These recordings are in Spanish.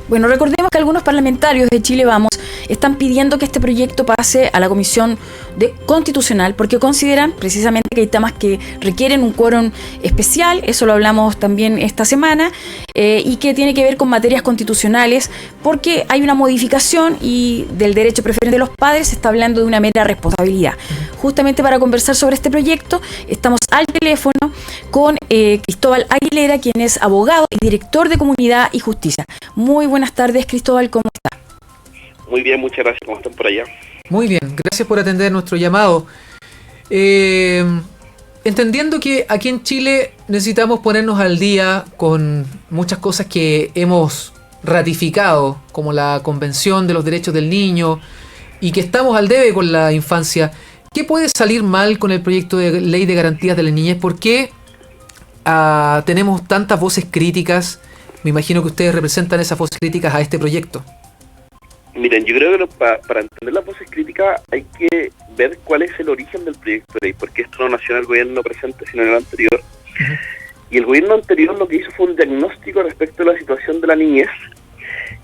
Bueno, recordemos que algunos parlamentarios de Chile Vamos están pidiendo que este proyecto pase a la Comisión Constitucional porque consideran precisamente que hay temas que requieren un quórum especial, eso lo hablamos también esta semana, y que tiene que ver con materias constitucionales porque hay una modificación y del derecho preferente de los padres se está hablando de una mera responsabilidad. Justamente para conversar sobre este proyecto estamos al teléfono con Cristóbal Aguilera, quien es abogado y director de Comunidad y Justicia. Muy buenas tardes, Cristóbal, ¿cómo está? Muy bien, muchas gracias. ¿Cómo están por allá? Muy bien, gracias por atender nuestro llamado. Entendiendo que aquí en Chile necesitamos ponernos al día con muchas cosas que hemos ratificado, como la Convención de los Derechos del Niño, y que estamos al debe con la infancia, ¿qué puede salir mal con el proyecto de ley de garantías de la niñez? ¿Por qué tenemos tantas voces críticas? Me imagino que ustedes representan esas voces críticas a este proyecto. Miren, yo creo que para entender las voces críticas hay que ver cuál es el origen del proyecto de ley, porque esto no nació en el gobierno presente, sino en el anterior. Y el gobierno anterior lo que hizo fue un diagnóstico respecto a la situación de la niñez,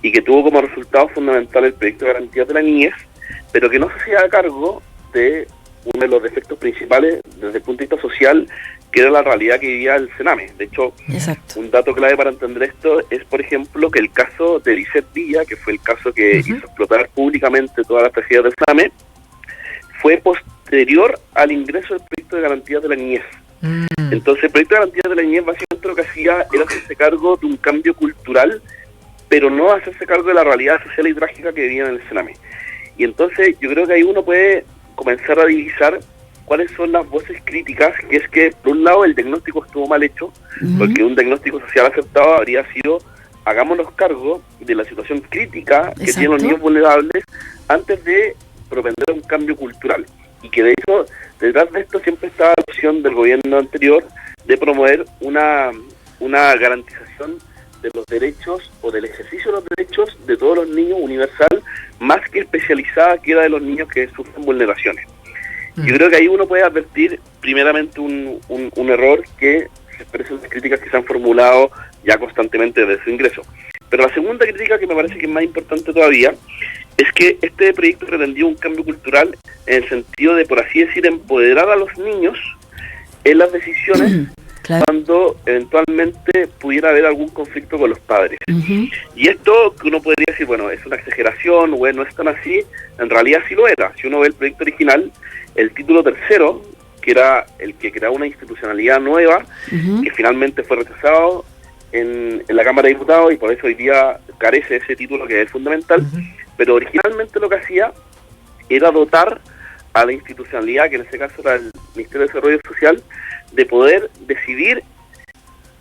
y que tuvo como resultado fundamental el proyecto de garantías de la niñez, pero que no se hacía cargo de uno de los defectos principales desde el punto de vista social, que era la realidad que vivía el Sename. De hecho, Exacto. Un dato clave para entender esto es, por ejemplo, que el caso de Lisset Villa, que fue el caso que hizo explotar públicamente todas las tragedias del Sename, fue posterior al ingreso del proyecto de garantías de la niñez. Entonces, el proyecto de garantías de la niñez básicamente lo que hacía era hacerse cargo de un cambio cultural, pero no hacerse cargo de la realidad social y trágica que vivían en el Sename. Y entonces, yo creo que ahí uno puede comenzar a divisar cuáles son las voces críticas, que es que, por un lado, el diagnóstico estuvo mal hecho, porque un diagnóstico social aceptado habría sido, hagámonos cargo de la situación crítica que tienen los niños vulnerables antes de propender un cambio cultural. Y que de eso, detrás de esto siempre estaba la opción del gobierno anterior de promover una garantización de los derechos o del ejercicio de los derechos de todos los niños universal, más que especializada que era de los niños que sufren vulneraciones. Yo creo que ahí uno puede advertir primeramente un error que se expresa en las críticas que se han formulado ya constantemente desde su ingreso. Pero la segunda crítica, que me parece que es más importante todavía, es que este proyecto pretendió un cambio cultural en el sentido de, por así decir, empoderar a los niños en las decisiones Claro. cuando eventualmente pudiera haber algún conflicto con los padres. Y esto que uno podría decir, bueno, es una exageración, bueno, no es tan así, en realidad sí lo era. Si uno ve el proyecto original, el título tercero, que era el que creaba una institucionalidad nueva, que finalmente fue rechazado en la Cámara de Diputados, y por eso hoy día carece ese título que es fundamental, pero originalmente lo que hacía era dotar a la institucionalidad, que en este caso era el Ministerio de Desarrollo Social, de poder decidir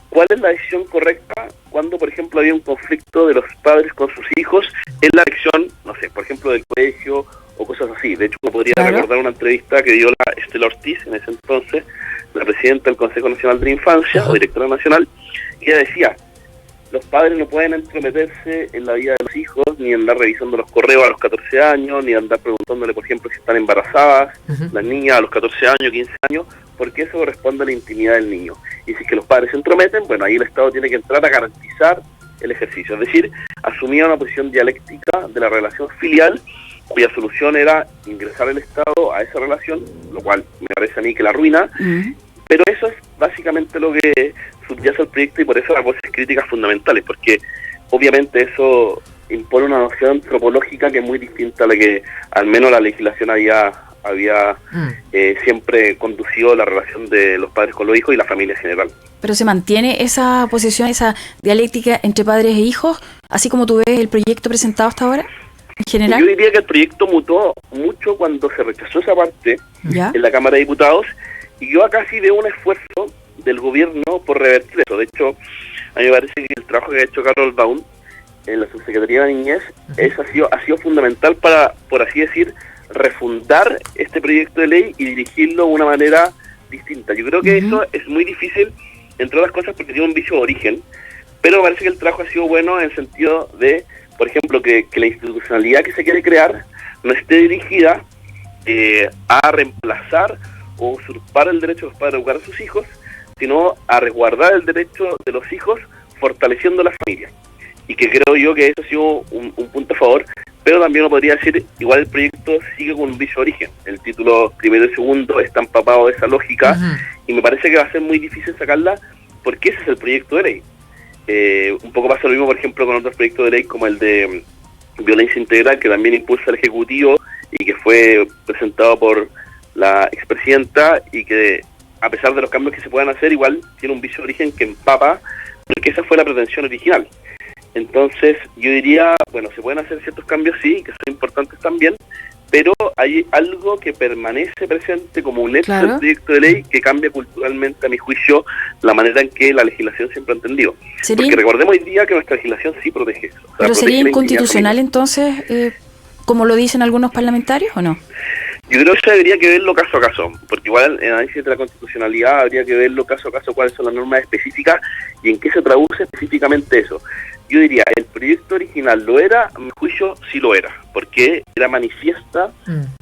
cuál es la decisión correcta cuando, por ejemplo, había un conflicto de los padres con sus hijos en la elección, no sé, por ejemplo, del colegio o cosas así. De hecho, uno podría recordar una entrevista que dio la Estela Ortiz, en ese entonces, la presidenta del Consejo Nacional de la Infancia, o directora nacional, y ella decía, los padres no pueden entrometerse en la vida de los hijos, ni andar revisando los correos a los 14 años, ni andar preguntándole, por ejemplo, si están embarazadas las niñas a los 14 años, 15 años, porque eso corresponde a la intimidad del niño. Y si es que los padres se entrometen, bueno, ahí el Estado tiene que entrar a garantizar el ejercicio. Es decir, asumía una posición dialéctica de la relación filial, cuya solución era ingresar el Estado a esa relación, lo cual me parece a mí que la arruina, pero eso es básicamente lo que subyace al proyecto, y por eso las voces críticas fundamentales, porque obviamente eso impone una noción antropológica que es muy distinta a la que al menos la legislación había siempre conducido la relación de los padres con los hijos y la familia en general. Pero se mantiene esa posición, esa dialéctica entre padres e hijos, así como tú ves el proyecto presentado hasta ahora, en general. Yo diría que el proyecto mutó mucho cuando se rechazó esa parte en la Cámara de Diputados, y yo acá sí veo un esfuerzo del gobierno por revertir eso. De hecho, a mí me parece que el trabajo que ha hecho Carol Baum en la Subsecretaría de Niñez ha sido fundamental para, por así decir, refundar este proyecto de ley y dirigirlo de una manera distinta. Yo creo que eso es muy difícil, entre otras cosas, porque tiene un vicio de origen, pero me parece que el trabajo ha sido bueno en el sentido de, por ejemplo, que la institucionalidad que se quiere crear no esté dirigida a reemplazar o usurpar el derecho de los padres a educar a sus hijos, sino a resguardar el derecho de los hijos fortaleciendo la familia. y que creo yo que eso ha sido un punto a favor, pero también uno podría decir, igual el proyecto sigue con un vicio de origen, el título primero y segundo está empapado de esa lógica, y me parece que va a ser muy difícil sacarla, porque ese es el proyecto de ley. Un poco pasa lo mismo, por ejemplo, con otros proyectos de ley como el de violencia integral, que también impulsa el Ejecutivo y que fue presentado por la expresidenta, y que a pesar de los cambios que se puedan hacer, igual tiene un vicio de origen que empapa, porque esa fue la pretensión original. Entonces yo diría, bueno, se pueden hacer ciertos cambios, sí, que son importantes también, pero hay algo que permanece presente como un hecho del proyecto de ley que cambia culturalmente, a mi juicio, la manera en que la legislación siempre ha entendido. Porque recordemos hoy día que nuestra legislación sí protege eso. O sea, ¿pero sería inconstitucional entonces, como lo dicen algunos parlamentarios, o no? Yo creo que habría que verlo caso a caso, porque igual en el análisis de la constitucionalidad habría que verlo caso a caso, cuáles son las normas específicas y en qué se traduce específicamente eso. Yo diría, el proyecto original lo era, a mi juicio sí lo era, porque era manifiesta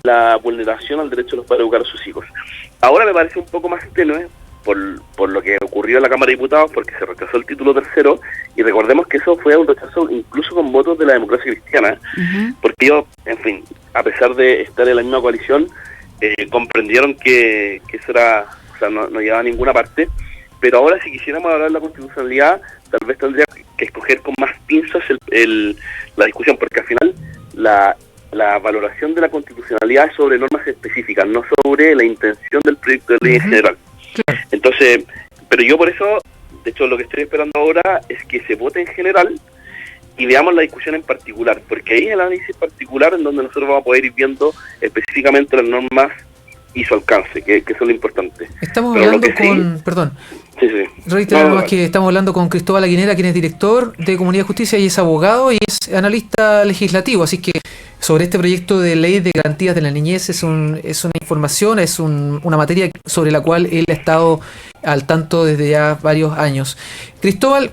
la vulneración al derecho de los padres a educar a sus hijos. Ahora me parece un poco más tenue por lo que ocurrió en la Cámara de Diputados, porque se rechazó el título tercero, y recordemos que eso fue un rechazo incluso con votos de la democracia cristiana, porque ellos, en fin, a pesar de estar en la misma coalición, comprendieron que eso era, o sea, no llevaba a ninguna parte. Pero ahora, si quisiéramos hablar de la constitucionalidad, tal vez tendría que escoger con más pinzas la discusión, porque al final la valoración de la constitucionalidad es sobre normas específicas, no sobre la intención del proyecto de ley en general. Claro. Entonces, pero yo por eso, de hecho, lo que estoy esperando ahora es que se vote en general y veamos la discusión en particular, porque ahí es el análisis particular en donde nosotros vamos a poder ir viendo específicamente las normas y su alcance, que eso es lo importante. Estamos hablando con... Perdón. Sí. Reiteramos que estamos hablando con Cristóbal Aguilera, quien es director de Comunidad de Justicia y es abogado y es analista legislativo, así que sobre este proyecto de ley de garantías de la niñez es una información, es una materia sobre la cual él ha estado al tanto desde ya varios años. Cristóbal,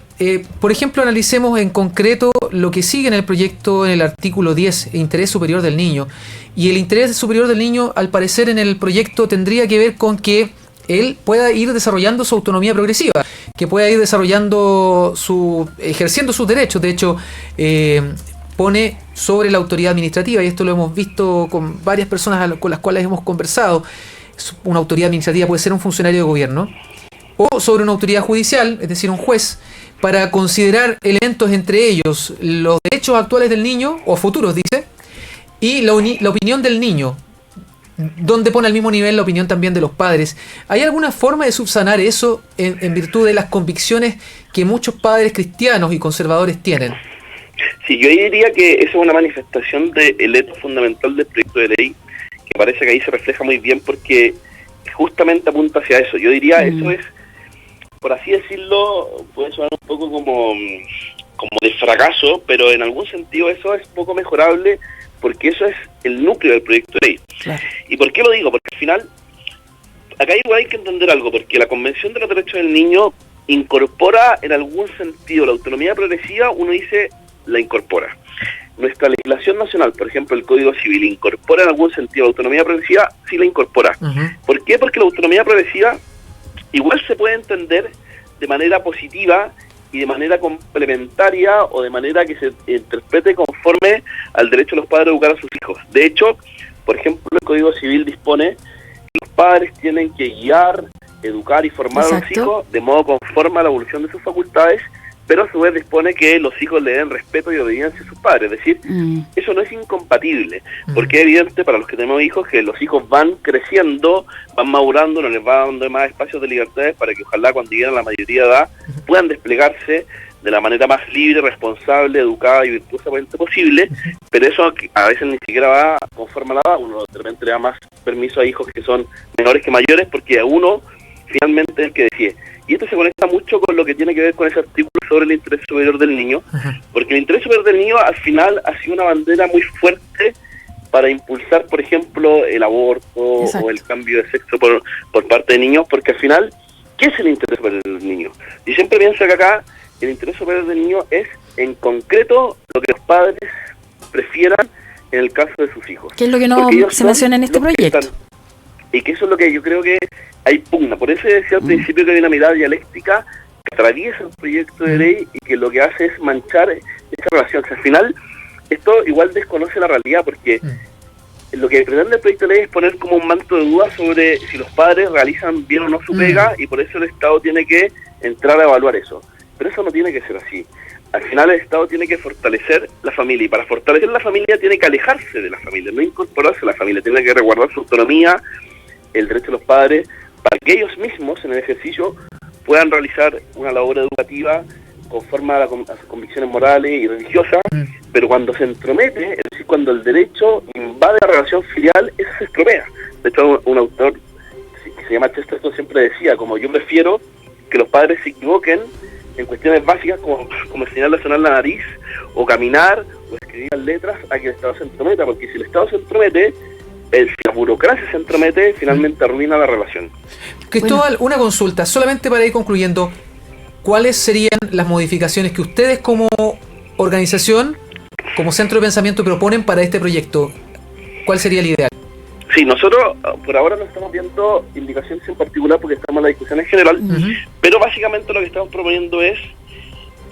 por ejemplo, analicemos en concreto lo que sigue en el proyecto en el artículo 10, interés superior del niño. Y el interés superior del niño, al parecer en el proyecto, tendría que ver con que él pueda ir desarrollando su autonomía progresiva, que pueda ir ejerciendo sus derechos. De hecho, pone sobre la autoridad administrativa, y esto lo hemos visto con varias personas con las cuales hemos conversado. Una autoridad administrativa puede ser un funcionario de gobierno, o sobre una autoridad judicial, es decir, un juez, para considerar elementos, entre ellos los derechos actuales del niño, o futuros, dice, y la opinión del niño, donde pone al mismo nivel la opinión también de los padres. ¿Hay alguna forma de subsanar eso en virtud de las convicciones que muchos padres cristianos y conservadores tienen? Sí, yo diría que eso es una manifestación del etos fundamental del proyecto de ley, que parece que ahí se refleja muy bien porque justamente apunta hacia eso. Yo diría eso es, por así decirlo, puede sonar un poco como de fracaso, pero en algún sentido eso es poco mejorable, porque eso es el núcleo del proyecto de ley. Claro. ¿Y por qué lo digo? Porque al final, acá igual hay que entender algo, porque la Convención de los Derechos del Niño incorpora en algún sentido la autonomía progresiva, uno dice, la incorpora. Nuestra legislación nacional, por ejemplo, el Código Civil, ¿incorpora en algún sentido la autonomía progresiva? Sí la incorpora. ¿Por qué? Porque la autonomía progresiva igual se puede entender de manera positiva y de manera complementaria o de manera que se interprete conforme al derecho de los padres a educar a sus hijos. De hecho, por ejemplo, el Código Civil dispone que los padres tienen que guiar, educar y formar a los hijos de modo conforme a la evolución de sus facultades, pero a su vez dispone que los hijos le den respeto y obediencia a sus padres. Es decir, eso no es incompatible, porque es evidente para los que tenemos hijos que los hijos van creciendo, van madurando, no les va dando más espacios de libertades para que ojalá cuando lleguen a la mayoría de edad puedan desplegarse de la manera más libre, responsable, educada y virtuosamente posible, pero eso a veces ni siquiera va conforme a la edad. Uno de repente le da más permiso a hijos que son menores que mayores, porque a uno finalmente es el que decide. Y esto se conecta mucho con lo que tiene que ver con ese artículo sobre el interés superior del niño, porque el interés superior del niño al final ha sido una bandera muy fuerte para impulsar, por ejemplo, el aborto o el cambio de sexo por parte de niños, porque al final, ¿qué es el interés superior del niño? Y siempre pienso que acá el interés superior del niño es, en concreto, lo que los padres prefieran en el caso de sus hijos. ¿Qué es lo que no se menciona en este proyecto? Y que eso es lo que yo creo que hay pugna. Por eso decía al principio que hay una mirada dialéctica que atraviesa el proyecto de ley y que lo que hace es manchar esa relación. O sea, al final, esto igual desconoce la realidad, porque lo que pretende el proyecto de ley es poner como un manto de duda sobre si los padres realizan bien o no su pega, y por eso el Estado tiene que entrar a evaluar eso. Pero eso no tiene que ser así. Al final el Estado tiene que fortalecer la familia, y para fortalecer la familia tiene que alejarse de la familia, no incorporarse a la familia, tiene que resguardar su autonomía, el derecho de los padres, para que ellos mismos en el ejercicio puedan realizar una labor educativa conforme a sus convicciones morales y religiosas, pero cuando se entromete, es decir, cuando el derecho invade la relación filial, eso se estropea. De hecho, un autor que se llama Chesterton siempre decía, como yo prefiero que los padres se equivoquen en cuestiones básicas como enseñarle a sonar la nariz, o caminar, o escribir letras, a que el Estado se entrometa, porque si el Estado se entromete, si la burocracia se entromete, finalmente arruina la relación. Cristóbal, una consulta, solamente para ir concluyendo, ¿cuáles serían las modificaciones que ustedes como organización, como centro de pensamiento, proponen para este proyecto? ¿Cuál sería el ideal? Sí, nosotros por ahora no estamos viendo indicaciones en particular porque estamos en la discusión en general, pero básicamente lo que estamos proponiendo es,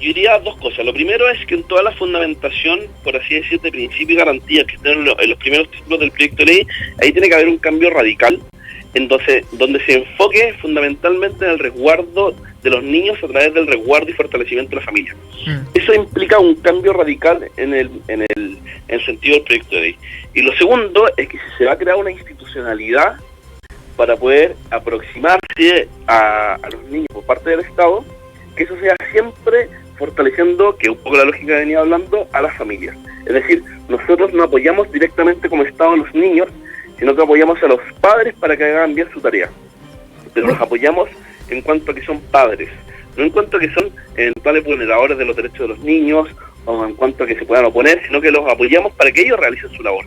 yo diría dos cosas. Lo primero es que en toda la fundamentación, por así decir, de principio y garantía que están en los primeros títulos del proyecto de ley, ahí tiene que haber un cambio radical, entonces donde se enfoque fundamentalmente en el resguardo de los niños a través del resguardo y fortalecimiento de la familia. Eso implica un cambio radical en el sentido del proyecto de ley. Y lo segundo es que si se va a crear una institucionalidad para poder aproximarse a los niños por parte del Estado, que eso sea siempre fortaleciendo, que un poco la lógica venía hablando, a las familias. Es decir, nosotros no apoyamos directamente como Estado a los niños, sino que apoyamos a los padres para que hagan bien su tarea. Pero los apoyamos en cuanto a que son padres, no en cuanto a que son eventuales vulneradores de los derechos de los niños, o en cuanto a que se puedan oponer, sino que los apoyamos para que ellos realicen su labor.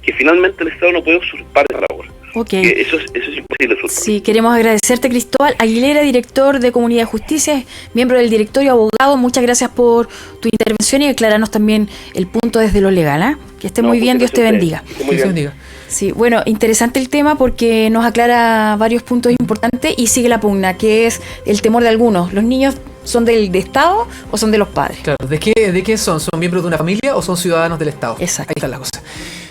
Que finalmente el Estado no puede usurpar esa labor. Que eso es imposible usurpar. Sí, queremos agradecerte, Cristóbal Aguilera, director de Comunidad de Justicia, miembro del directorio, abogado. Muchas gracias por tu intervención y aclararnos también el punto desde lo legal. ¿Eh? Que esté muy bien, Dios te bendiga. Dios te bendiga. Sí, bueno, interesante el tema porque nos aclara varios puntos importantes y sigue la pugna, que es el temor de algunos. ¿Los niños son del Estado o son de los padres? Claro, ¿de qué son? ¿Son miembros de una familia o son ciudadanos del Estado? Exacto. Ahí está la cosa.